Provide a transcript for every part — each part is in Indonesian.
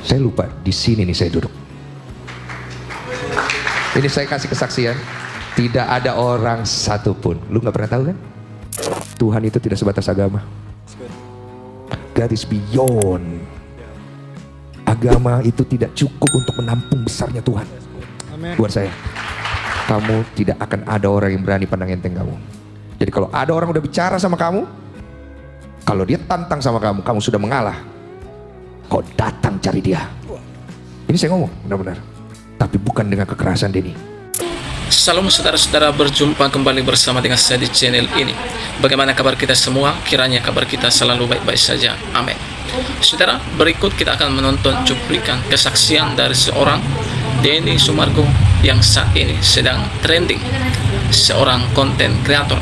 Saya lupa di sini nih saya duduk. Ini saya kasih kesaksian. Tidak ada orang satupun. Lu nggak pernah tahu kan? Tuhan itu tidak sebatas agama. God is beyond. Agama itu tidak cukup untuk menampung besarnya Tuhan. Buat saya, kamu tidak akan ada orang yang berani pandang enteng kamu. Jadi kalau ada orang udah bicara sama kamu, kalau dia tantang sama kamu, kamu sudah mengalah. Kau datang cari dia. Ini saya ngomong benar-benar. Tapi bukan dengan kekerasan, Denny. Salam saudara-saudara, berjumpa kembali bersama dengan saya di channel ini. Bagaimana kabar kita semua? Kiranya kabar kita selalu baik-baik saja. Amin. Saudara, berikut kita akan menonton cuplikan kesaksian dari seorang Denny Sumargo yang saat ini sedang trending. Seorang konten kreator.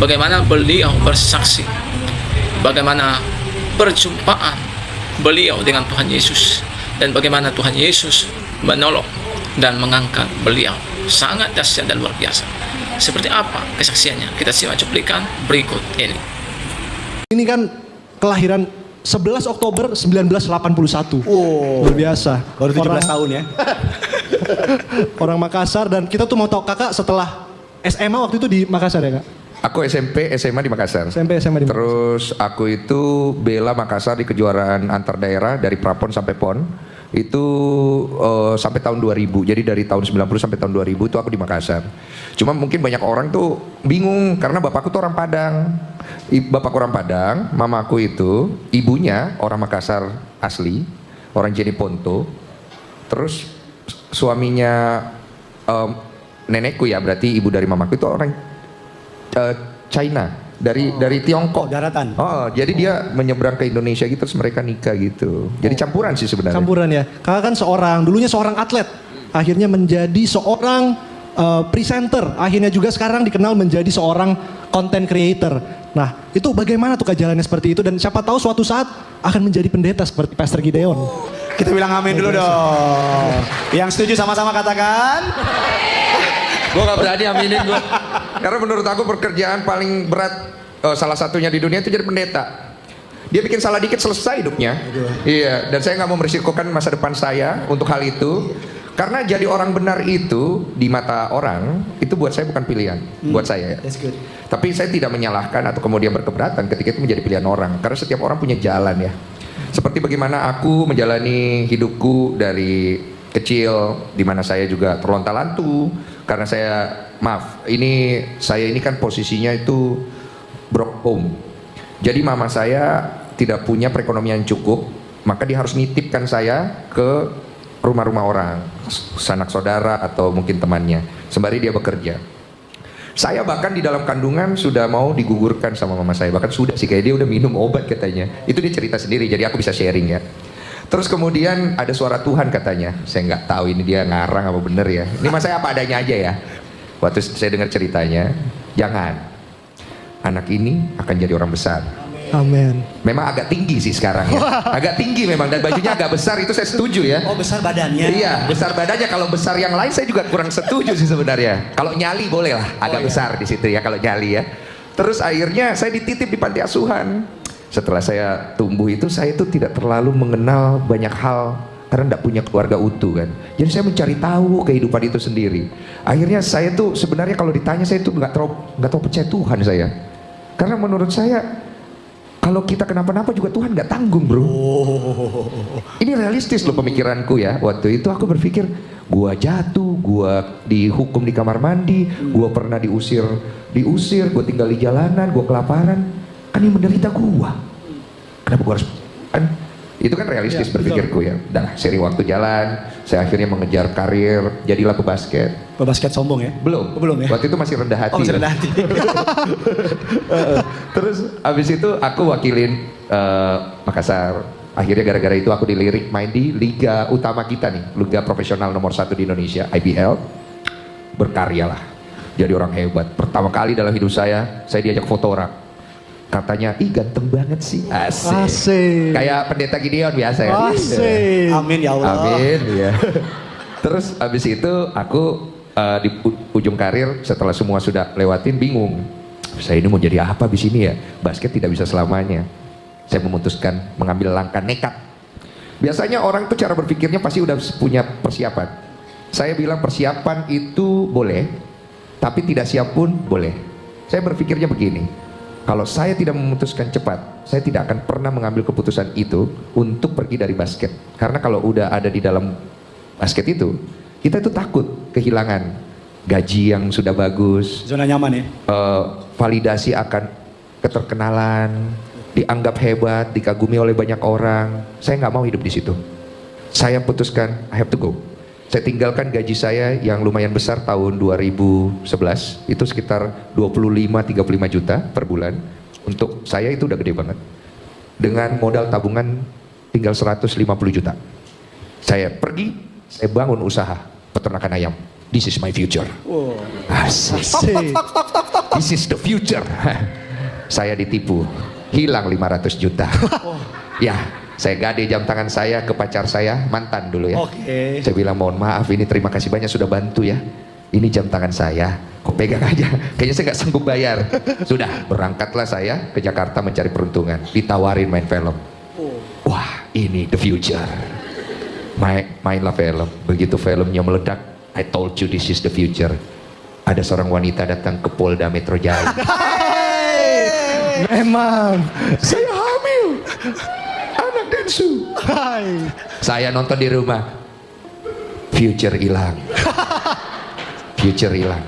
Bagaimana beliau bersaksi, bagaimana perjumpaan beliau dengan Tuhan Yesus, dan bagaimana Tuhan Yesus menolong dan mengangkat beliau. Sangat dahsyat dan luar biasa. Seperti apa kesaksiannya? Kita simak cuplikan berikut ini. Ini kan kelahiran 11 Oktober 1981. Oh, luar biasa. Baru 17 tahun ya. Orang Makassar, dan kita tuh mau tahu kakak setelah SMA waktu itu di Makassar ya kak? Aku SMP, SMA di Makassar. SMP, SMA di Makassar. Terus aku itu bela Makassar di kejuaraan antar daerah dari Prapon sampai PON. Itu sampai tahun 2000. Jadi dari tahun 90 sampai tahun 2000 itu aku di Makassar. Cuma mungkin banyak orang tuh bingung karena bapakku tuh orang Padang. Bapakku orang Padang, mamaku itu ibunya orang Makassar asli, orang Jeneponto. Terus suaminya nenekku ya, berarti ibu dari mamaku itu orang China, dari Tiongkok. Daratan. Oh, jadi dia menyeberang ke Indonesia gitu, terus mereka nikah gitu. Jadi campuran sih sebenarnya. Campuran ya. Kakak kan dulunya seorang atlet, akhirnya menjadi seorang presenter, akhirnya juga sekarang dikenal menjadi seorang content creator. Nah, itu bagaimana tuh jalannya seperti itu, dan siapa tahu suatu saat akan menjadi pendeta seperti Pastor Gideon. Kita bilang amin dulu dong. Yang setuju sama-sama katakan. Gue gak berani aminin gue. Karena menurut aku pekerjaan paling berat salah satunya di dunia itu jadi pendeta. Dia bikin salah dikit selesai hidupnya. Iya, dan saya gak mau merisikokan masa depan saya untuk hal itu. Karena jadi orang benar itu di mata orang itu buat saya bukan pilihan, buat saya ya. That's good. Tapi saya tidak menyalahkan atau kemudian berkeberatan ketika itu menjadi pilihan orang. Karena setiap orang punya jalan ya. Seperti bagaimana aku menjalani hidupku dari kecil, di mana saya juga terlontar-lantu. Karena saya, saya ini kan posisinya itu broke home. Jadi mama saya tidak punya perekonomian cukup, maka dia harus nitipkan saya ke rumah-rumah orang, sanak saudara atau mungkin temannya, sembari dia bekerja. Saya bahkan di dalam kandungan sudah mau digugurkan sama mama saya, bahkan sudah sih, kayak dia udah minum obat katanya. Itu dia cerita sendiri, jadi aku bisa sharing ya. Terus kemudian ada suara Tuhan katanya, saya nggak tahu ini dia ngarang apa bener ya. Ini mas saya apa adanya aja ya. Waktu saya dengar ceritanya, jangan, anak ini akan jadi orang besar. Amin. Memang agak tinggi sih sekarang ya, agak tinggi memang, dan bajunya agak besar, itu saya setuju ya. Oh, besar badannya. Iya, besar badannya. Kalau besar yang lain saya juga kurang setuju sih sebenarnya. Kalau nyali boleh lah, agak besar di situ ya kalau nyali ya. Terus akhirnya saya dititip di panti asuhan. Setelah saya tumbuh itu, saya itu tidak terlalu mengenal banyak hal karena tidak punya keluarga utuh kan. Jadi saya mencari tahu kehidupan itu sendiri. Akhirnya saya tuh sebenarnya kalau ditanya, saya tuh nggak terlalu percaya Tuhan saya. Karena menurut saya kalau kita kenapa-napa juga Tuhan nggak tanggung bro. Ini realistis loh pemikiranku ya. Waktu itu aku berpikir, gua jatuh, gua dihukum di kamar mandi, gua pernah diusir, gua tinggal di jalanan, gua kelaparan. Kan yang menderita gua. Kenapa gua harus kan? Itu kan realistis ya, berpikirku ya. Dah, sering waktu jalan, saya akhirnya mengejar karir, jadilah pebasket. Pebasket sombong ya? Belum ya? Waktu itu masih rendah hati. Oh, masih rendah hati. Terus abis itu aku wakilin Makassar. Akhirnya gara-gara itu aku dilirik main di liga utama kita nih, liga profesional nomor 1 di Indonesia, IBL. Berkaryalah, jadi orang hebat. Pertama kali dalam hidup saya diajak foto orang. Katanya, ih ganteng banget sih. Asik. Kayak pendeta Gideon biasa ya. Asik. Amin ya Allah. Amin ya. Terus abis itu aku di ujung karir, setelah semua sudah lewatin, bingung. Saya ini mau jadi apa abis ini ya? Basket tidak bisa selamanya. Saya memutuskan mengambil langkah nekat. Biasanya orang tuh cara berpikirnya pasti udah punya persiapan. Saya bilang persiapan itu boleh, tapi tidak siap pun boleh. Saya berpikirnya begini, kalau saya tidak memutuskan cepat, saya tidak akan pernah mengambil keputusan itu untuk pergi dari basket. Karena kalau udah ada di dalam basket itu, kita itu takut kehilangan gaji yang sudah bagus, Zona nyaman ya. validasi akan keterkenalan, dianggap hebat, dikagumi oleh banyak orang. Saya nggak mau hidup di situ. Saya putuskan I have to go. Saya tinggalkan gaji saya yang lumayan besar tahun 2011, itu sekitar 25-35 juta per bulan. Untuk saya itu udah gede banget. Dengan modal tabungan tinggal 150 juta. Saya pergi, saya bangun usaha peternakan ayam. This is my future. Asik. This is the future. Saya ditipu, hilang 500 juta. Ya, saya gade jam tangan saya ke pacar saya, mantan dulu ya. Oke. Saya bilang mohon maaf, ini terima kasih banyak sudah bantu ya. Ini jam tangan saya, kok pegang aja. Kayaknya saya nggak sanggup bayar. Sudah, berangkatlah saya ke Jakarta mencari peruntungan. Ditawarin main film. Wah, ini the future. Mainlah film. Begitu filmnya meledak, I told you this is the future. Ada seorang wanita datang ke Polda Metro Jaya. Memang. Saya hamil. Anak Densu. Hai. Saya nonton di rumah. Future hilang. Future hilang.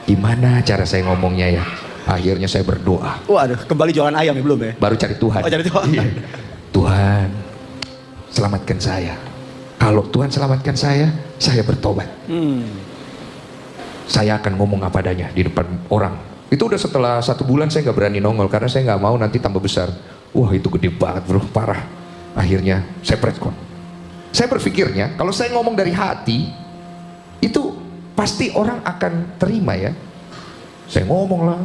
Gimana cara saya ngomongnya ya? Akhirnya saya berdoa. Waduh, kembali jualan ayam ya belum ya? Baru cari Tuhan. Oh, cari Tuhan. Iya. Tuhan, selamatkan saya. Kalau Tuhan selamatkan saya bertobat. Saya akan ngomong apa adanya di depan orang. Itu udah setelah 1 bulan saya nggak berani nongol karena saya nggak mau nanti tambah besar. Wah, itu gede banget bro, parah. Akhirnya saya preskon. Saya berpikirnya kalau saya ngomong dari hati itu pasti orang akan terima ya. Saya ngomong lah,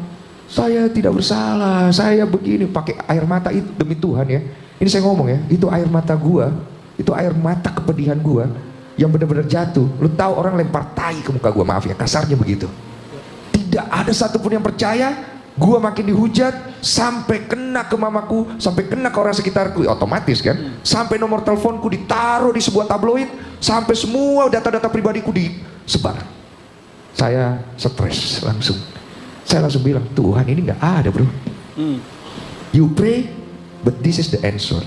saya tidak bersalah, saya begini, pakai air mata itu demi Tuhan ya. Ini saya ngomong ya, itu air mata gua, itu air mata kepedihan gua yang benar-benar jatuh. Lu tahu orang lempar tai ke muka gua, maaf ya kasarnya begitu. Tidak ada satupun yang percaya. Gua makin dihujat sampai kena ke mamaku, sampai kena ke orang sekitarku, otomatis kan. Sampai nomor teleponku ditaruh di sebuah tabloid, sampai semua data-data pribadiku disebar. Saya stres langsung. Saya langsung bilang, Tuhan ini nggak ada bro. You pray, but this is the answer.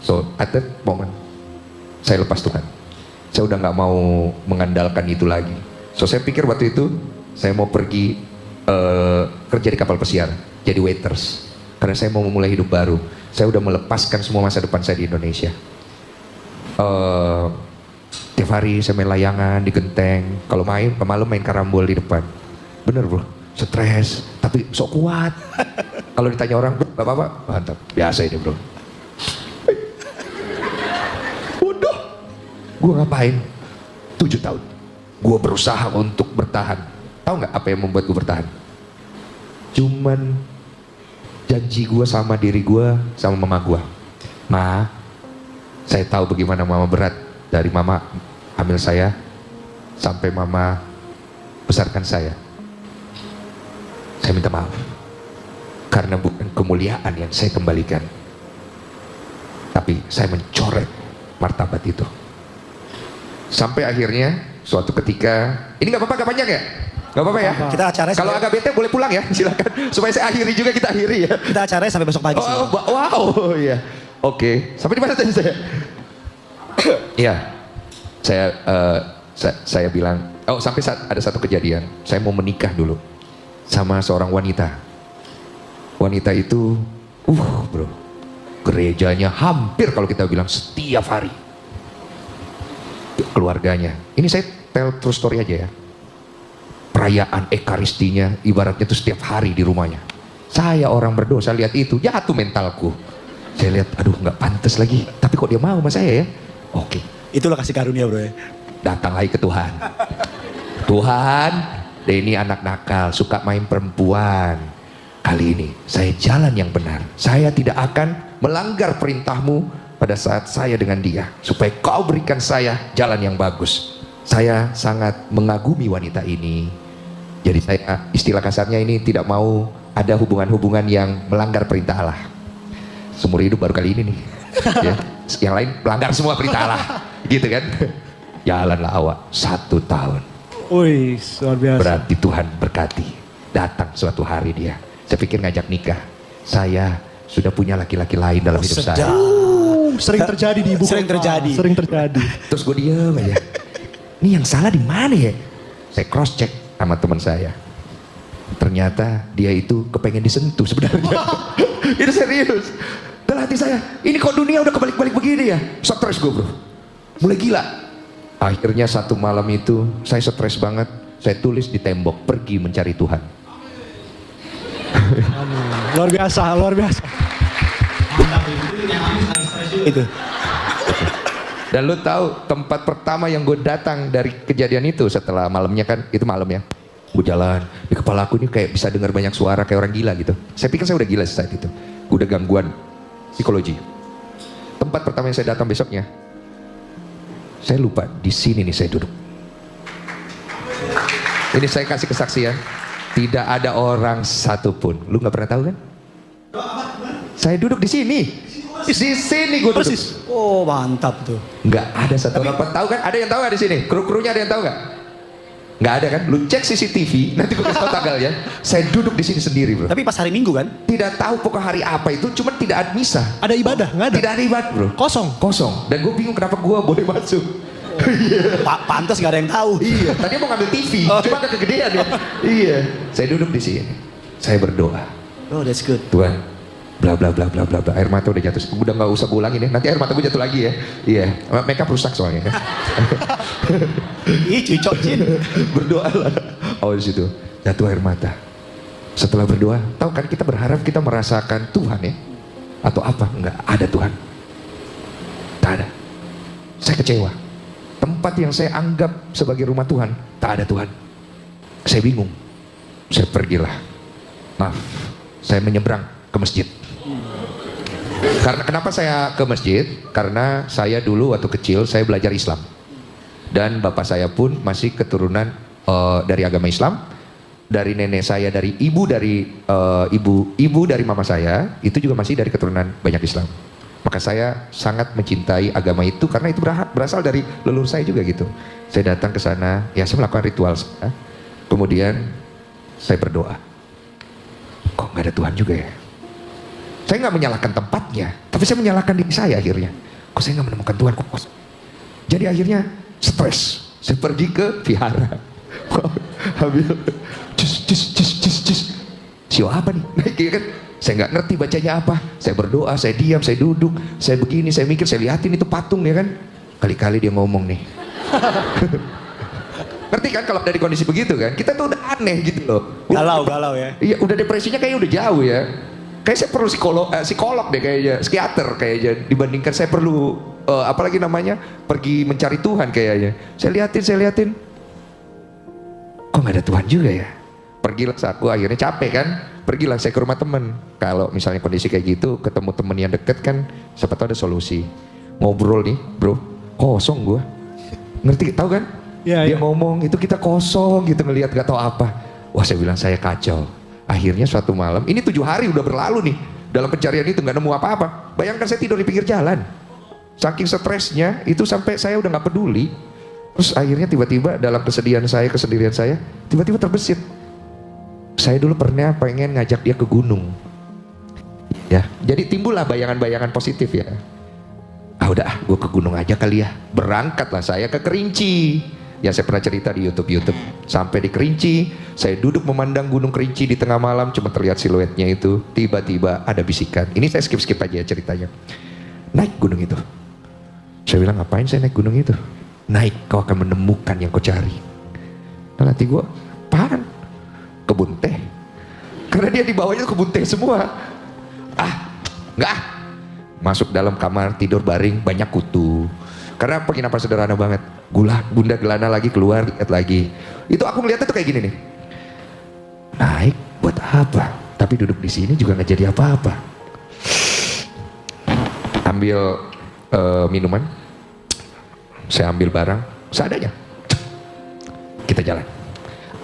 So at that moment, saya lepas Tuhan. Saya udah nggak mau mengandalkan itu lagi. So saya pikir waktu itu saya mau pergi kerja di kapal pesiar, jadi waiters. Karena saya mau memulai hidup baru. Saya udah melepaskan semua masa depan saya di Indonesia. Tiap hari saya main layangan di genteng. Kalau main, malam main karambol di depan. Bener bro, stres, tapi sok kuat. Kalau ditanya orang, bapak-bapak, mantap. Biasa ini bro. Waduh, gue ngapain? 7 tahun. Gue berusaha untuk bertahan. Tahu nggak apa yang membuat gue bertahan? Cuman janji gue sama diri gue, sama mama gue. Ma, saya tahu bagaimana mama berat. Dari mama hamil saya, sampai mama besarkan saya. Saya minta maaf. Karena bukan kemuliaan yang saya kembalikan. Tapi saya mencoret martabat itu. Sampai akhirnya, suatu ketika, ini nggak apa-apa, nggak panjang ya? Gak apa-apa ya? Kita acaranya Kalau agak bete boleh pulang ya, silakan. Supaya saya akhiri juga, kita akhiri ya. Kita acaranya sampai besok pagi sih. Wow, iya. Oke, sampai di mana tadi saya? Iya, saya bilang, sampai ada satu kejadian, saya mau menikah dulu sama seorang wanita. Wanita itu, bro, gerejanya hampir kalau kita bilang setiap hari. Keluarganya, ini saya tell true story aja ya. Perayaan ekaristinya ibaratnya itu setiap hari di rumahnya. Saya orang berdosa lihat itu jatuh mentalku. Saya lihat aduh nggak pantas lagi. Tapi kok dia mau sama saya ya? Oke. Itulah kasih karunia bro ya. Datang lagi ke Tuhan. Tuhan, Denny anak nakal, suka main perempuan. Kali ini saya jalan yang benar. Saya tidak akan melanggar perintahmu pada saat saya dengan dia. Supaya kau berikan saya jalan yang bagus. Saya sangat mengagumi wanita ini. Jadi saya istilah kasarnya ini tidak mau ada hubungan-hubungan yang melanggar perintah Allah. Seumur hidup baru kali ini nih. Ya. Yang lain pelanggar semua perintah Allah. Gitu kan. Jalanlah awak 1 tahun. Wih, luar biasa. Berarti Tuhan berkati. Datang suatu hari dia. Saya pikir ngajak nikah. Saya sudah punya laki-laki lain dalam hidup saya. Sering terjadi di ibu Sering kota. terjadi. Sering terjadi. Terus gue diem aja. Ini yang salah di mana ya? Saya cross check sama teman saya. Ternyata dia itu kepengen disentuh sebenarnya. Itu serius. Dalam hati saya, ini kok dunia udah kebalik-balik begini ya? Stres gue bro. Mulai gila. Akhirnya satu malam itu saya stres banget. Saya tulis di tembok, pergi mencari Tuhan. Luar biasa, luar biasa. Itu. Dan lu tahu tempat pertama yang gue datang dari kejadian itu setelah malamnya kan, itu malam ya. Gue jalan, di kepala aku ini kayak bisa dengar banyak suara kayak orang gila gitu. Saya pikir saya udah gila saat itu. Udah gangguan psikologi. Tempat pertama yang saya datang besoknya, saya lupa di sini nih saya duduk. Ini saya kasih kesaksian, tidak ada orang satupun. Lu nggak pernah tahu kan? Saya duduk di sini. Di sini gue duduk. Persis. Oh mantap tuh. Nggak ada satu orang pun tahu kan? Ada yang tahu nggak di sini? Kru-krunya ada yang tahu nggak? Nggak ada kan? Lu cek CCTV, nanti gue kasih tahu tanggalnya. Saya duduk di sini sendiri bro. Tapi pas hari Minggu kan? Tidak tahu pokok hari apa itu, cuma tidak ada misa. Ada ibadah? Nggak ada? Tidak ada ibadah bro. Kosong. Kosong. Dan gue bingung kenapa gue boleh masuk. Pantas gak ada yang tahu. Iya. Tadi mau ngambil TV, cuma kegedean ya. Iya. Saya duduk di sini. Saya berdoa. Oh that's good. Tuhan, bla bla bla bla bla bla. Air mata udah jatuh. Udah nggak usah gue ulangin ya. Nanti air mata gue jatuh lagi ya. Iya. Makeup rusak soalnya. Ih cucok Cin. Berdoalah. Oh di situ jatuh air mata. Setelah berdoa, tahu kan kita berharap kita merasakan Tuhan ya, atau apa? Enggak ada Tuhan. Tak ada. Saya kecewa. Tempat yang saya anggap sebagai rumah Tuhan, tak ada Tuhan. Saya bingung. Saya pergilah. Maaf, saya menyeberang ke masjid. Karena kenapa saya ke masjid? Karena saya dulu waktu kecil saya belajar Islam. Dan bapak saya pun masih keturunan dari agama Islam. Dari nenek saya, dari ibu dari mama saya itu juga masih dari keturunan banyak Islam. Maka saya sangat mencintai agama itu karena itu berasal dari leluhur saya juga gitu. Saya datang ke sana, ya saya melakukan ritual. Kemudian saya berdoa. Kok nggak ada Tuhan juga ya? Saya nggak menyalahkan tempatnya, tapi saya menyalahkan diri saya akhirnya. Kok saya nggak menemukan Tuhan? Kok kosong? Jadi akhirnya stres. Saya pergi ke vihara. Ambil siapa nih? Naik kan? Saya nggak ngerti bacanya apa. Saya berdoa, saya diam, saya duduk, saya begini, saya mikir, saya liatin itu patung ya kan. Kali-kali dia ngomong nih. Ngerti kan kalau dari kondisi begitu kan? Kita tuh udah aneh gitu loh. Galau ya. Iya, udah depresinya kayaknya udah jauh ya. Kayak saya perlu psikolog deh kayaknya, psikiater kayaknya dibandingkan saya perlu apalagi namanya pergi mencari Tuhan kayaknya. Saya liatin. Kok nggak ada Tuhan juga ya? Pergilah aku akhirnya capek kan. Pergilah saya ke rumah temen. Kalau misalnya kondisi kayak gitu, ketemu temen yang deket kan, siapa tahu ada solusi. Ngobrol nih, bro, kosong gua. Ngerti, tahu kan? Ya, Dia ya. ngomong, itu kita kosong gitu ngelihat gak tahu apa. Wah saya bilang saya kacau. Akhirnya suatu malam, ini 7 hari udah berlalu nih. Dalam pencarian itu gak nemu apa-apa. Bayangkan saya tidur di pinggir jalan. Saking stresnya, itu sampai saya udah gak peduli. Terus akhirnya tiba-tiba dalam kesendirian saya, tiba-tiba terbesit. Saya dulu pernah pengen ngajak dia ke gunung. Ya, jadi timbullah bayangan-bayangan positif ya. Udah, gue ke gunung aja kali ya. Berangkatlah saya ke Kerinci. Ya saya pernah cerita di YouTube. Sampai di Kerinci, saya duduk memandang gunung Kerinci di tengah malam, cuma terlihat siluetnya itu. Tiba-tiba ada bisikan. Ini saya skip aja ceritanya. Naik gunung itu. Saya bilang, ngapain saya naik gunung itu? Naik, kau akan menemukan yang kau cari. Nah, nanti gue, apaan? Kebun teh. Karena dia di bawahnya kebun teh semua. Enggak. Masuk dalam kamar, tidur baring, banyak kutu. Karena penginapan sederhana banget. Bunda Gelana lagi keluar, lihat lagi. Itu aku ngeliatnya tuh kayak gini nih. Naik buat apa? Tapi duduk di sini juga nggak jadi apa-apa. Ambil minuman. Saya ambil barang, seadanya. Kita jalan.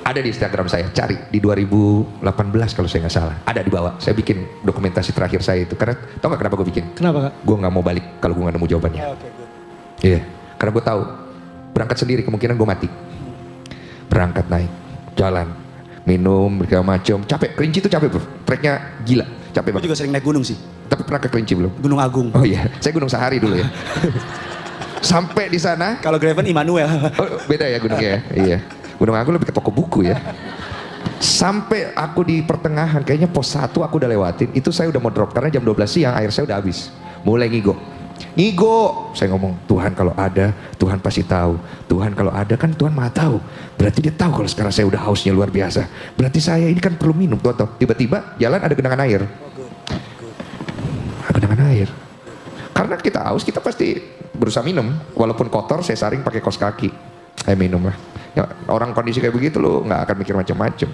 Ada di Instagram saya, cari di 2018 kalau saya nggak salah. Ada di bawah. Saya bikin dokumentasi terakhir saya itu. Karena tau nggak kenapa gue bikin? Kenapa Kak? Gue nggak mau balik kalau gue nggak nemu jawabannya. Oke, good. Iya, karena gue tahu berangkat sendiri kemungkinan gue mati. Berangkat naik, jalan, minum, segala macam. Capek, Kerinci itu capek bro. Treknya gila, capek Gue banget. juga sering naik gunung sih. Tapi pernah ke Kerinci belum? Gunung Agung. Oh iya, saya Gunung Sahari dulu ya. Sampai di sana, Kalau Graven Immanuel. oh, beda ya gunungnya ya. Iya, Gunung Agung lebih ke toko buku ya. Sampai aku di pertengahan, kayaknya pos 1 aku udah lewatin. Itu saya udah mau drop karena jam 12 siang air saya udah habis. Mulai ngigo. Ngigo, saya ngomong, Tuhan kalau ada, Tuhan pasti tahu. Tuhan kalau ada kan Tuhan maha tahu. Berarti dia tahu kalau sekarang saya udah hausnya luar biasa. Berarti saya ini kan perlu minum, Tuhan tahu. Tiba-tiba jalan ada genangan air. Genangan air. Karena kita haus, kita pasti berusaha minum. Walaupun kotor, saya saring pakai kaos kaki. Saya minum lah. Ya, orang kondisi kayak begitu lo nggak akan mikir macam-macam.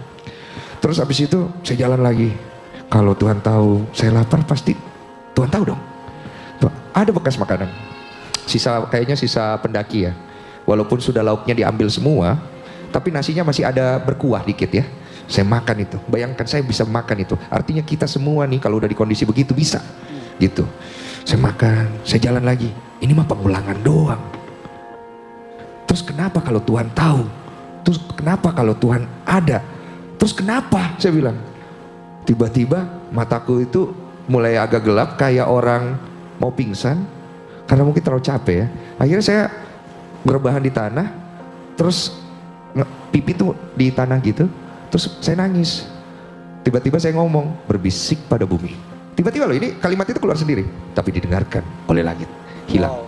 Terus habis itu saya jalan lagi. Kalau Tuhan tahu saya lapar, pasti Tuhan tahu dong. Tuh, ada bekas makanan. Kayaknya sisa pendaki ya. Walaupun sudah lauknya diambil semua, tapi nasinya masih ada berkuah dikit ya. Saya makan itu. Bayangkan saya bisa makan itu. Artinya kita semua nih kalau udah di kondisi begitu bisa. Gitu. Saya makan, saya jalan lagi. Ini mah pengulangan doang. Terus kenapa kalau Tuhan tahu? Terus kenapa kalau Tuhan ada? Terus kenapa? Saya bilang. Tiba-tiba mataku itu mulai agak gelap kayak orang mau pingsan. Karena mungkin terlalu capek ya. Akhirnya saya berbahan di tanah. Terus pipi tuh di tanah gitu. Terus saya nangis. Tiba-tiba saya ngomong, berbisik pada bumi. Tiba-tiba loh, ini kalimat itu keluar sendiri. Tapi didengarkan oleh langit. Hilang.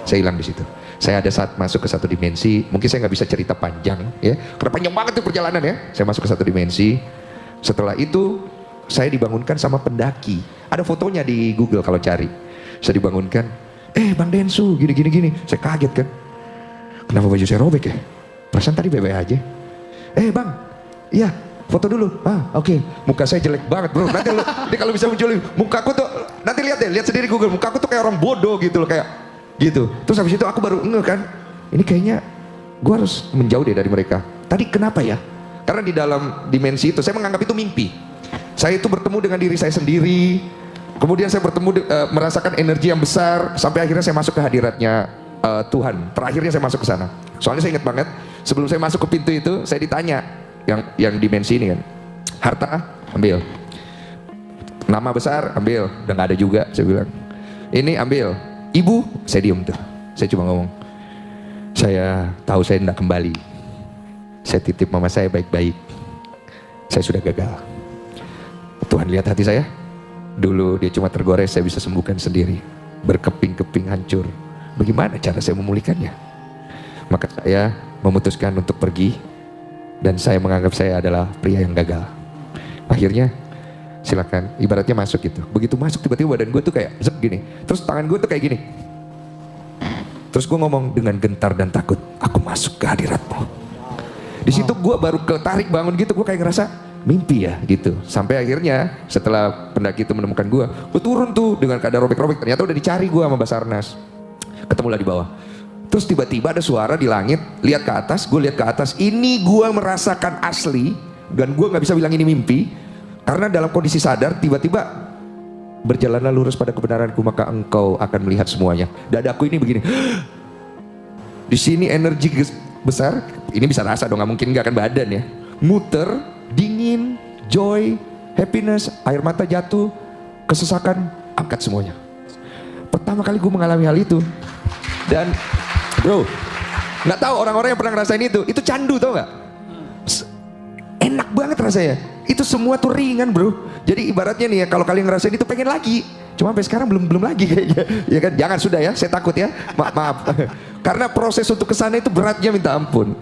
Saya hilang di situ. Saya ada saat masuk ke satu dimensi, mungkin saya nggak bisa cerita panjang ya, karena panjang banget tuh perjalanan ya. Saya masuk ke satu dimensi. Setelah itu saya dibangunkan sama pendaki. Ada fotonya di Google kalau cari. Saya dibangunkan, Bang Densu, gini. Saya kaget kan. Kenapa baju saya robek ya? Perasaan tadi baik-baik aja. Bang, iya foto dulu. Oke. Muka saya jelek banget bro. Nanti kalau bisa munculin mukaku tuh, nanti lihat deh, lihat sendiri Google. Mukaku tuh kayak orang bodoh gitu loh, kayak gitu. Terus habis itu aku baru kan, ini kayaknya gue harus menjauh deh dari mereka. Tadi kenapa ya? Karena di dalam dimensi itu saya menganggap itu mimpi. Saya itu bertemu dengan diri saya sendiri. Kemudian saya bertemu merasakan energi yang besar sampai akhirnya saya masuk ke hadiratnya Tuhan. Terakhirnya saya masuk ke sana. Soalnya saya ingat banget sebelum saya masuk ke pintu itu saya ditanya yang dimensi ini kan. Harta ambil. Nama besar ambil, udah nggak ada juga saya bilang. Ini ambil. Ibu, saya diem tuh. Saya cuma ngomong, saya tahu saya tidak kembali. Saya titip mama saya baik-baik. Saya sudah gagal. Tuhan lihat hati saya. Dulu dia cuma tergores, saya bisa sembuhkan sendiri. Berkeping-keping hancur. Bagaimana cara saya memulihkannya? Maka saya memutuskan untuk pergi. Dan saya menganggap saya adalah pria yang gagal. Akhirnya silakan, ibaratnya masuk gitu. Begitu masuk tiba-tiba badan gue tuh kayak zep gini. Terus tangan gue tuh kayak gini. Terus gue ngomong dengan gentar dan takut, aku masuk ke hadiratmu. Di situ gue baru ketarik bangun gitu, gue kayak ngerasa mimpi ya gitu. Sampai akhirnya setelah pendaki itu menemukan gue turun tuh dengan keadaan robek-robek. Ternyata udah dicari gue sama Basarnas. Ketemulah di bawah. Terus tiba-tiba ada suara di langit, lihat ke atas, gue lihat ke atas. Ini gue merasakan asli dan gue nggak bisa bilang ini mimpi. Karena dalam kondisi sadar, tiba-tiba berjalanlah lurus pada kebenaranku, maka engkau akan melihat semuanya. Dadaku ini begini. Di sini energi besar, ini bisa rasa dong, nggak mungkin nggak akan badan ya. Muter, dingin, joy, happiness, air mata jatuh, kesesakan, angkat semuanya. Pertama kali gue mengalami hal itu. Dan bro, nggak tahu orang-orang yang pernah ngerasain itu candu tau nggak? Enak banget rasanya. Itu semua tuh ringan bro. Jadi ibaratnya nih ya, kalau kalian ngerasain itu pengen lagi. Cuma sampai sekarang belum lagi kayaknya. Ya kan, jangan sudah ya, saya takut ya. Maaf. Karena proses untuk kesana itu beratnya minta ampun.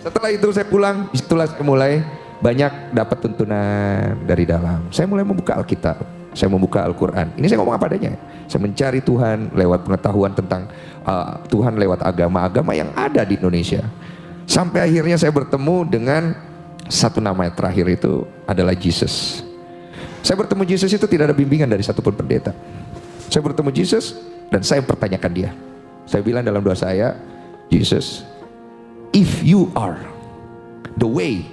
Setelah itu saya pulang, itulah saya mulai banyak dapat tuntunan dari dalam. Saya mulai membuka Alkitab, saya membuka Al-Quran. Ini saya ngomong apa adanya. Saya mencari Tuhan lewat pengetahuan tentang Tuhan lewat agama-agama yang ada di Indonesia. Sampai akhirnya saya bertemu dengan satu nama yang terakhir itu adalah Jesus. Saya bertemu Jesus itu tidak ada bimbingan dari satupun pendeta. Saya bertemu Jesus dan saya pertanyakan dia. Saya bilang dalam doa saya, Jesus, if you are the way,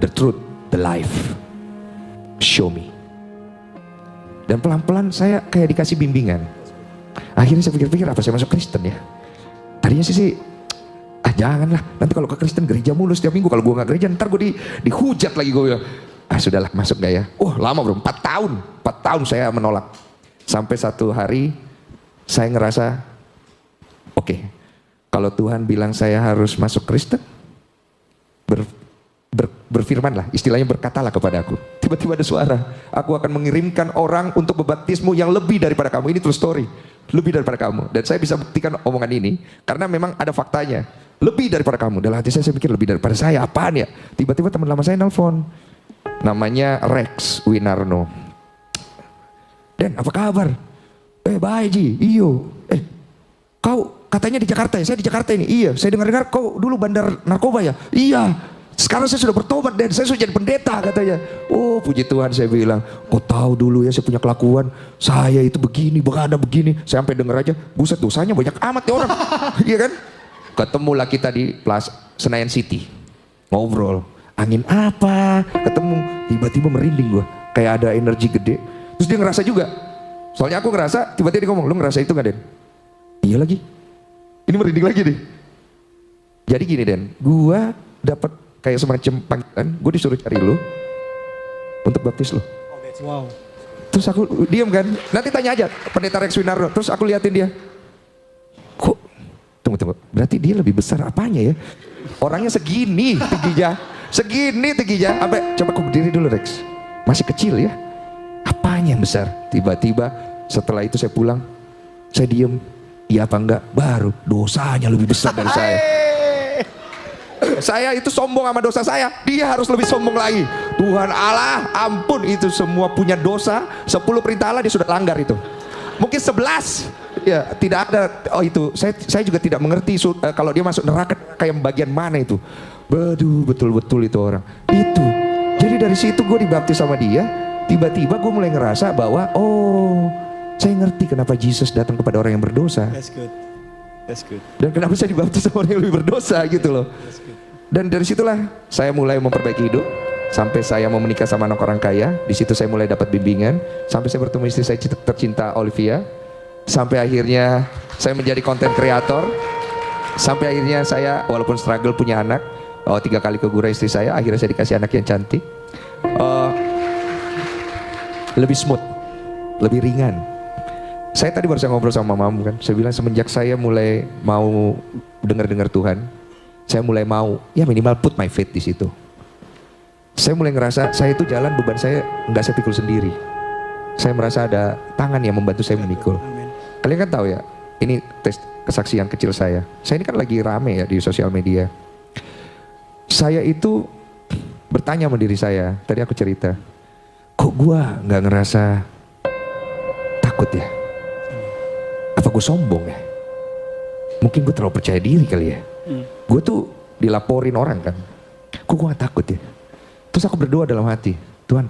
the truth, the life. Show me. Dan pelan-pelan saya kayak dikasih bimbingan. Akhirnya saya pikir-pikir, apa saya masuk Kristen ya? Tadinya sih janganlah, nanti kalau ke Kristen gereja mulu setiap minggu, kalau gue gak gereja ntar gue dihujat lagi, gue bilang. Sudahlah, masuk gak ya? Lama bro, 4 tahun saya menolak. Sampai satu hari saya ngerasa, oke, kalau Tuhan bilang saya harus masuk Kristen, berfirmanlah, istilahnya berkatalah kepada aku. Tiba-tiba ada suara, aku akan mengirimkan orang untuk membaptismu yang lebih daripada kamu. Ini true story, lebih daripada kamu. Dan saya bisa buktikan omongan ini karena memang ada faktanya. Lebih daripada kamu. Dalam hati saya pikir, lebih daripada saya apaan ya? Tiba-tiba teman lama saya nelpon, namanya Rex Winarno. Den, apa kabar? Baik Ji, iyo. Kau katanya di Jakarta ya? Saya di Jakarta ini. Iya, saya dengar-dengar kau dulu bandar narkoba ya? Iya. Sekarang saya sudah bertobat dan saya sudah jadi pendeta katanya. Oh puji Tuhan, saya bilang, kau tahu dulu ya saya punya kelakuan. Saya itu begini, begini. Saya sampai dengar aja, buset dosanya banyak amat ya orang. Iya kan? Ketemulah kita di Plaza Senayan City. Ngobrol. Angin apa? Ketemu. Tiba-tiba merinding gua. Kayak ada energi gede. Terus dia ngerasa juga. Soalnya aku ngerasa, tiba-tiba dia ngomong, lu ngerasa itu gak Den? Iya lagi. Ini merinding lagi deh. Jadi gini Den, gua dapat kayak semacam panggilan, gue disuruh cari lu untuk baptis lu. Wow. Terus aku diam kan, nanti tanya aja pendeta Rex Winarno. Terus aku liatin dia, kok tunggu, berarti dia lebih besar apanya ya? Orangnya segini tingginya, sampai coba aku berdiri dulu Rex, masih kecil ya, apanya yang besar? Tiba-tiba setelah itu saya pulang, saya diem, iya apa enggak, baru dosanya lebih besar dari saya. Saya itu sombong sama dosa saya, dia harus lebih sombong lagi. Tuhan Allah, ampun, itu semua punya dosa. 10 perintah Allah dia sudah langgar itu. Mungkin 11. Ya, tidak ada. Oh itu, saya juga tidak mengerti kalau dia masuk neraka kayak bagian mana itu. Waduh, betul-betul itu orang. Itu. Jadi dari situ gue dibaptis sama dia. Tiba-tiba gue mulai ngerasa bahwa saya ngerti kenapa Yesus datang kepada orang yang berdosa. That's good. That's good. Dan kenapa saya dibaptis sama orang yang lebih berdosa gitu loh. Dan dari situlah saya mulai memperbaiki hidup. Sampai saya mau menikah sama anak orang kaya. Di situ saya mulai dapat bimbingan. Sampai saya bertemu istri saya tercinta Olivia. Sampai akhirnya saya menjadi content creator. Sampai akhirnya saya walaupun struggle punya anak. 3 kali keguguran istri saya. Akhirnya saya dikasih anak yang cantik. Lebih smooth, lebih ringan. Saya tadi baru ngobrol sama mamamu kan. Saya bilang semenjak saya mulai mau dengar Tuhan, saya mulai mau ya minimal put my faith di situ. Saya mulai ngerasa saya itu jalan beban saya nggak saya pikul sendiri. Saya merasa ada tangan yang membantu saya memikul. Kalian kan tahu ya, ini tes kesaksian kecil saya. Saya ini kan lagi rame ya di sosial media. Saya itu bertanya sama diri saya. Tadi aku cerita, kok gua nggak ngerasa takut ya? Apa gue sombong ya? Mungkin gue terlalu percaya diri kali ya. Gue tuh dilaporin orang kan. Kok gue gak takut ya? Terus aku berdoa dalam hati, Tuhan,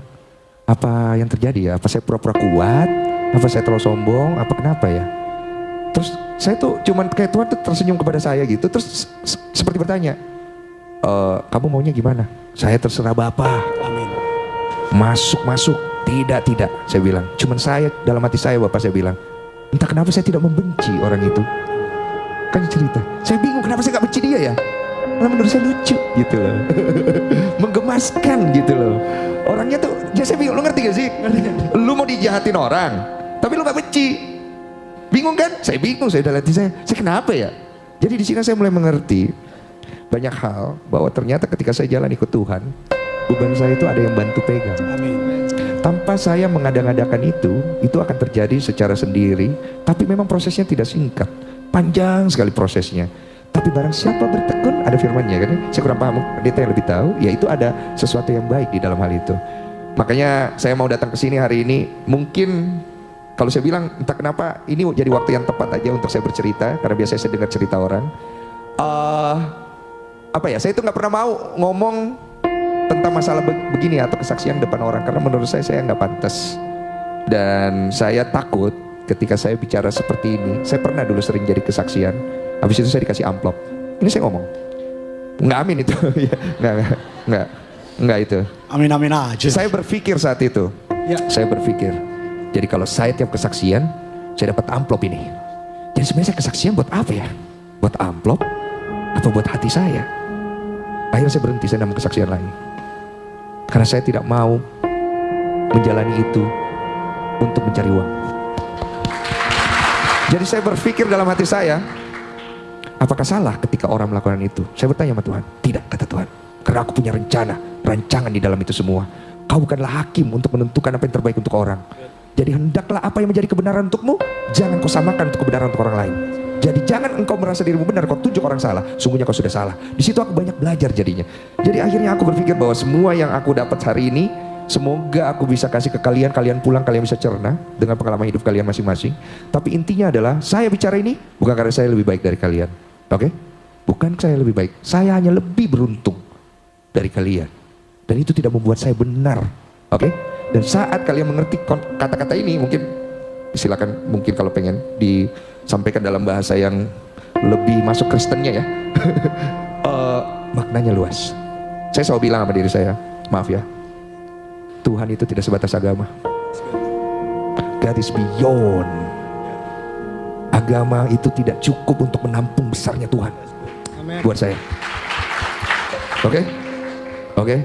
apa yang terjadi ya? Apa saya pura-pura kuat? Apa saya terlalu sombong? Apa kenapa ya? Terus saya tuh cuman kayak Tuhan tuh tersenyum kepada saya gitu. Terus seperti bertanya, kamu maunya gimana? Saya terserah Bapak. Amin. Masuk. Tidak. Saya bilang. Cuman saya dalam hati saya Bapak saya bilang, entah kenapa saya tidak membenci orang itu. Kan cerita, saya bingung kenapa saya gak benci dia ya. Malah menurut saya lucu gitu loh. Menggemaskan gitu loh. Orangnya tuh, ya saya bingung, lu ngerti gak sih? Lu mau dijahatin orang, tapi lu gak benci. Bingung kan? Saya bingung, saya dalam hati saya kenapa ya? Jadi di sini saya mulai mengerti banyak hal, bahwa ternyata ketika saya jalan ikut Tuhan, beban saya itu ada yang bantu pegang. Amin. Tanpa saya mengada-ngadakan itu akan terjadi secara sendiri. Tapi memang prosesnya tidak singkat, panjang sekali prosesnya. Tapi barang siapa bertekun, ada firmannya kan? Saya kurang paham, pendeta yang lebih tahu. Yaitu ada sesuatu yang baik di dalam hal itu. Makanya saya mau datang ke sini hari ini. Mungkin kalau saya bilang entah kenapa ini jadi waktu yang tepat aja untuk saya bercerita, karena biasanya saya dengar cerita orang. Saya itu nggak pernah mau ngomong tentang masalah begini atau kesaksian depan orang, karena menurut saya nggak pantas. Dan saya takut ketika saya bicara seperti ini. Saya pernah dulu sering jadi kesaksian, habis itu saya dikasih amplop. Ini saya ngomong, Nggak amin itu. Ya, nggak itu. Amin aja. Saya berpikir saat itu. Ya. Saya berpikir. Jadi kalau saya tiap kesaksian, saya dapat amplop ini. Jadi sebenarnya saya kesaksian buat apa ya? Buat amplop atau buat hati saya? Akhirnya saya berhenti, saya nambah kesaksian lagi. Karena saya tidak mau menjalani itu untuk mencari uang. Jadi saya berpikir dalam hati saya, apakah salah ketika orang melakukan itu? Saya bertanya sama Tuhan. Tidak, kata Tuhan. Karena aku punya rancangan di dalam itu semua. Kau bukanlah hakim untuk menentukan apa yang terbaik untuk orang. Jadi hendaklah apa yang menjadi kebenaran untukmu, jangan kau samakan untuk kebenaran untuk orang lain. Jadi jangan engkau merasa dirimu benar, kau tunjuk orang salah. Sungguhnya kau sudah salah. Di situ aku banyak belajar jadinya. Jadi akhirnya aku berpikir bahwa semua yang aku dapat hari ini, semoga aku bisa kasih ke kalian, kalian pulang, kalian bisa cerna dengan pengalaman hidup kalian masing-masing. Tapi intinya adalah, saya bicara ini bukan karena saya lebih baik dari kalian. Oke? Bukan saya lebih baik, saya hanya lebih beruntung dari kalian. Dan itu tidak membuat saya benar. Oke? Dan saat kalian mengerti kata-kata ini, mungkin silakan, mungkin kalau pengen disampaikan dalam bahasa yang lebih masuk Kristennya ya. Maknanya luas. Saya selalu bilang sama diri saya, maaf ya, Tuhan itu tidak sebatas agama. God is beyond. Agama itu tidak cukup untuk menampung besarnya Tuhan. Amen. Buat saya. Oke? Oke?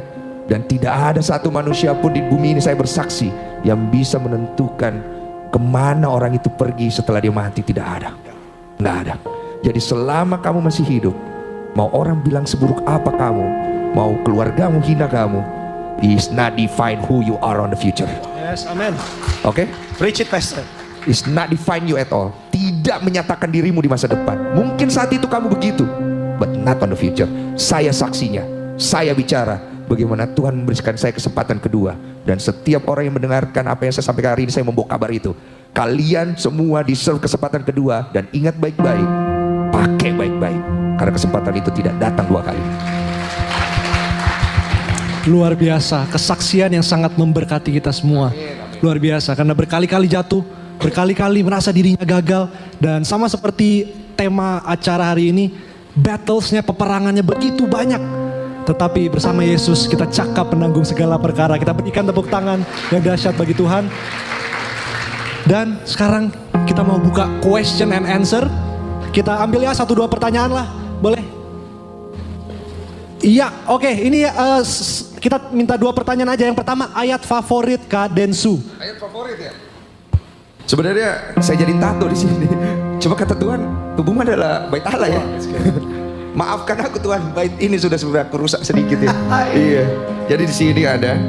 Dan tidak ada satu manusia pun di bumi ini, saya bersaksi, yang bisa menentukan kemana orang itu pergi setelah dia mati. Tidak ada. Nggak ada. Jadi selama kamu masih hidup, mau orang bilang seburuk apa kamu, mau keluargamu hina kamu, is not define who you are on the future. Yes, amen. Oke? Preach it, Pastor. Is not define you at all. Tidak menyatakan dirimu di masa depan. Mungkin saat itu kamu begitu, but not on the future. Saya saksinya. Saya bicara bagaimana Tuhan memberikan saya kesempatan kedua. Dan setiap orang yang mendengarkan apa yang saya sampaikan hari ini, saya membawa kabar itu. Kalian semua deserve kesempatan kedua. Dan ingat baik-baik, pakai baik-baik, karena kesempatan itu tidak datang dua kali. Luar biasa, kesaksian yang sangat memberkati kita semua. Luar biasa, karena berkali-kali jatuh, berkali-kali merasa dirinya gagal. Dan sama seperti tema acara hari ini, battlesnya, peperangannya begitu banyak. Tetapi bersama Yesus kita cakap menanggung segala perkara. Kita berikan tepuk tangan yang dahsyat bagi Tuhan. Dan sekarang kita mau buka question and answer. Kita ambil ya 1-2 pertanyaan lah, boleh? Iya, oke. Ini kita minta 2 pertanyaan aja. Yang pertama, ayat favorit Kak Densu. Ayat favorit ya? Sebenarnya saya jadi tato di sini. Coba kata Tuhan, tubuhmu adalah bait Allah ya. Maafkan aku Tuhan, bait ini sudah aku rusak sedikit ya. Iya. Jadi di sini ada,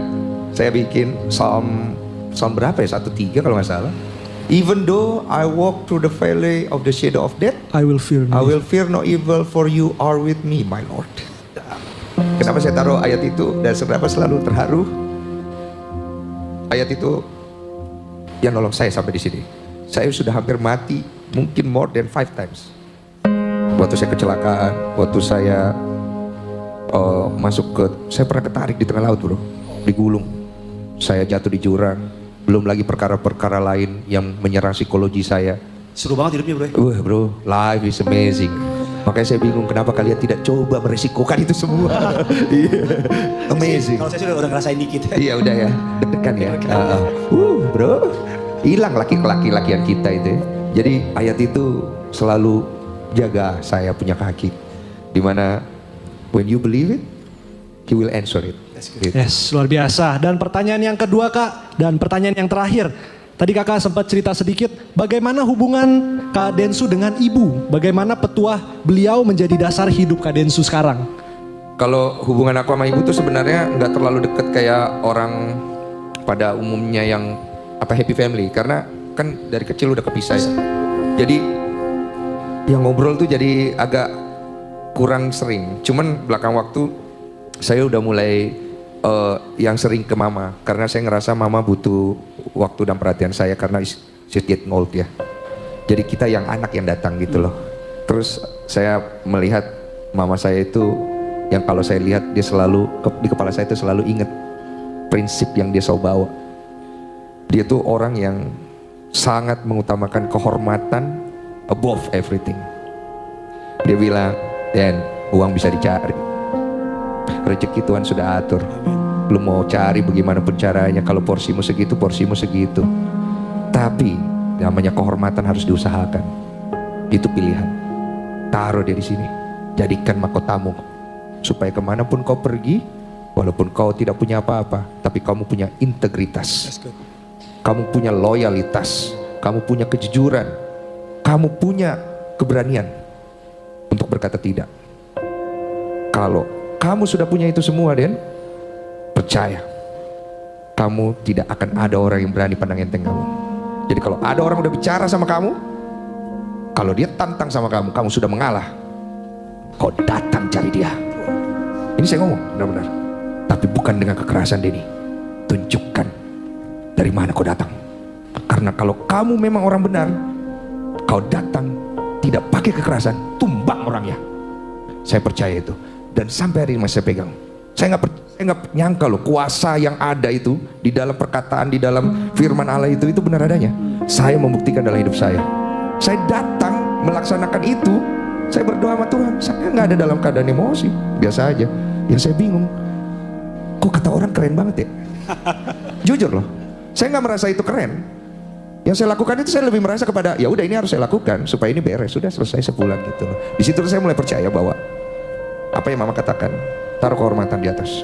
saya bikin Psalm berapa ya? 1:3 kalau nggak salah. Even though I walk through the valley of the shadow of death, I will fear I will fear no evil, for you are with me, my Lord. Kenapa saya taruh ayat itu dan kenapa selalu terharu? Ayat itu yang nolong saya sampai di sini. Saya sudah hampir mati, mungkin more than 5 times. Waktu saya kecelakaan, waktu saya saya pernah ketarik di tengah laut bro, digulung. Saya jatuh di jurang, belum lagi perkara-perkara lain yang menyerang psikologi saya. Seru banget hidupnya bro. Wah bro, life is amazing. Makanya saya bingung kenapa kalian tidak coba meresikokan itu semua. Amazing. Kalau saya sudah udah ngerasain dikit. Iya udah ya, deg-degan ya. Bro, hilang laki-lakian kita itu. Jadi ayat itu selalu jaga saya punya kaki, dimana when you believe it, He will answer it. Gitu. Yes, luar biasa. Dan pertanyaan yang kedua Kak, dan pertanyaan yang terakhir. Tadi kakak sempat cerita sedikit, bagaimana hubungan Kak Densu dengan ibu? Bagaimana petuah beliau menjadi dasar hidup Kak Densu sekarang? Kalau hubungan aku sama ibu tuh sebenarnya nggak terlalu deket kayak orang pada umumnya yang happy family, karena kan dari kecil udah kepisah ya. Jadi yang ngobrol tuh jadi agak kurang sering. Cuman belakang waktu saya udah mulai yang sering ke mama, karena saya ngerasa mama butuh waktu dan perhatian saya karena she's getting old ya. Jadi kita yang anak yang datang gitu loh. Terus saya melihat mama saya itu yang kalau saya lihat dia selalu di kepala saya itu selalu inget prinsip yang dia selalu bawa. Dia tuh orang yang sangat mengutamakan kehormatan above everything. Dia bilang, Dan, uang bisa dicari, rezeki Tuhan sudah atur. Lu mau cari bagaimana pun caranya, kalau porsimu segitu, porsimu segitu. Tapi namanya kehormatan harus diusahakan. Itu pilihan. Taruh dia di sini, jadikan mahkotamu, supaya kemanapun kau pergi, walaupun kau tidak punya apa-apa, tapi kamu punya integritas, kamu punya loyalitas, kamu punya kejujuran, kamu punya keberanian untuk berkata tidak. Kalau kamu sudah punya itu semua, Den, percaya, kamu tidak akan ada orang yang berani pandang enteng kamu. Jadi kalau ada orang udah bicara sama kamu, kalau dia tantang sama kamu, kamu sudah mengalah, kau datang cari dia. Ini saya ngomong benar-benar, tapi bukan dengan kekerasan, Denny. Tunjukkan dari mana kau datang. Karena kalau kamu memang orang benar, kau datang tidak pakai kekerasan, tumbang orangnya. Saya percaya itu, dan sampai hari ini masih saya pegang. Saya nggak nyangka loh, kuasa yang ada itu di dalam perkataan, di dalam firman Allah itu benar adanya. Saya membuktikan dalam hidup saya. Saya datang melaksanakan itu. Saya berdoa sama Tuhan. Saya nggak ada dalam keadaan emosi, biasa aja. Yang saya bingung, kok kata orang keren banget ya? Jujur loh, saya nggak merasa itu keren. Yang saya lakukan itu saya lebih merasa kepada, ya udah ini harus saya lakukan supaya ini beres, sudah selesai sebulan gitu loh. Di situ saya mulai percaya bahwa apa yang Mama katakan, taruh kehormatan di atas.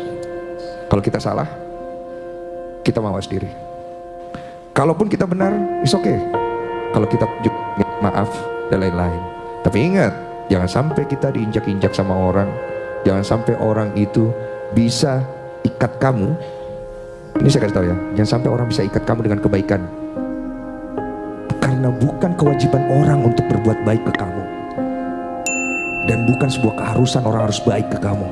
Kalau kita salah, kita mawas diri. Kalaupun kita benar, it's okay. Kalau kita maaf dan lain-lain. Tapi ingat, jangan sampai kita diinjak-injak sama orang. Jangan sampai orang itu bisa ikat kamu. Ini saya kasih tahu ya, jangan sampai orang bisa ikat kamu dengan kebaikan. Karena bukan kewajiban orang untuk berbuat baik ke kamu. Dan bukan sebuah keharusan orang harus baik ke kamu.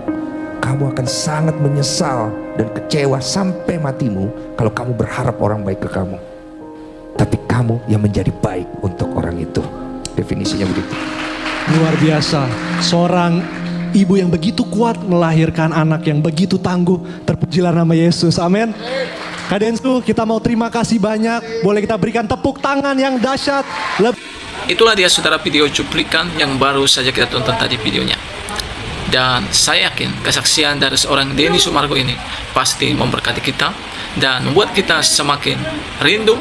Kamu akan sangat menyesal dan kecewa sampai matimu kalau kamu berharap orang baik ke kamu. Tapi kamu yang menjadi baik untuk orang itu. Definisinya begitu. Luar biasa, seorang ibu yang begitu kuat melahirkan anak yang begitu tangguh. Terpujilah nama Yesus, amin. Kak Densu, kita mau terima kasih banyak. Boleh kita berikan tepuk tangan yang dahsyat. Itulah dia saudara video cuplikan yang baru saja kita tonton tadi videonya. Dan saya yakin kesaksian dari seorang Denny Sumargo ini pasti memberkati kita dan membuat kita semakin rindu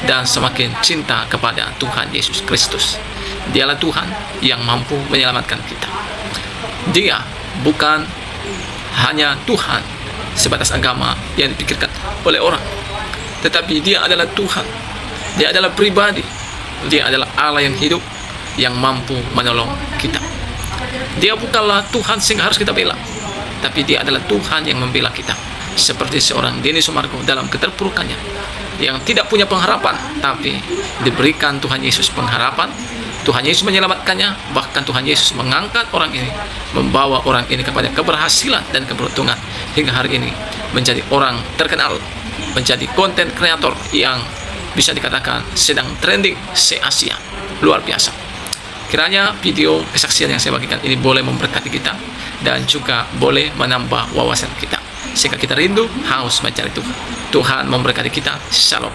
dan semakin cinta kepada Tuhan Yesus Kristus. Dialah Tuhan yang mampu menyelamatkan kita. Dia bukan hanya Tuhan sebatas agama yang dipikirkan oleh orang, tetapi dia adalah Tuhan. Dia adalah pribadi. Dia adalah Allah yang hidup, yang mampu menolong kita. Dia bukanlah Tuhan sehingga harus kita bela, tapi dia adalah Tuhan yang membela kita. Seperti seorang Denny Sumargo dalam keterpurukannya, yang tidak punya pengharapan, tapi diberikan Tuhan Yesus pengharapan. Tuhan Yesus menyelamatkannya, bahkan Tuhan Yesus mengangkat orang ini, membawa orang ini kepada keberhasilan dan keberuntungan, hingga hari ini menjadi orang terkenal, menjadi konten kreator yang bisa dikatakan sedang trending se-Asia. Luar biasa. Kiranya video kesaksian yang saya bagikan ini boleh memberkati kita dan juga boleh menambah wawasan kita, sehingga kita rindu, haus mencari Tuhan. Tuhan memberkati kita. Shalom.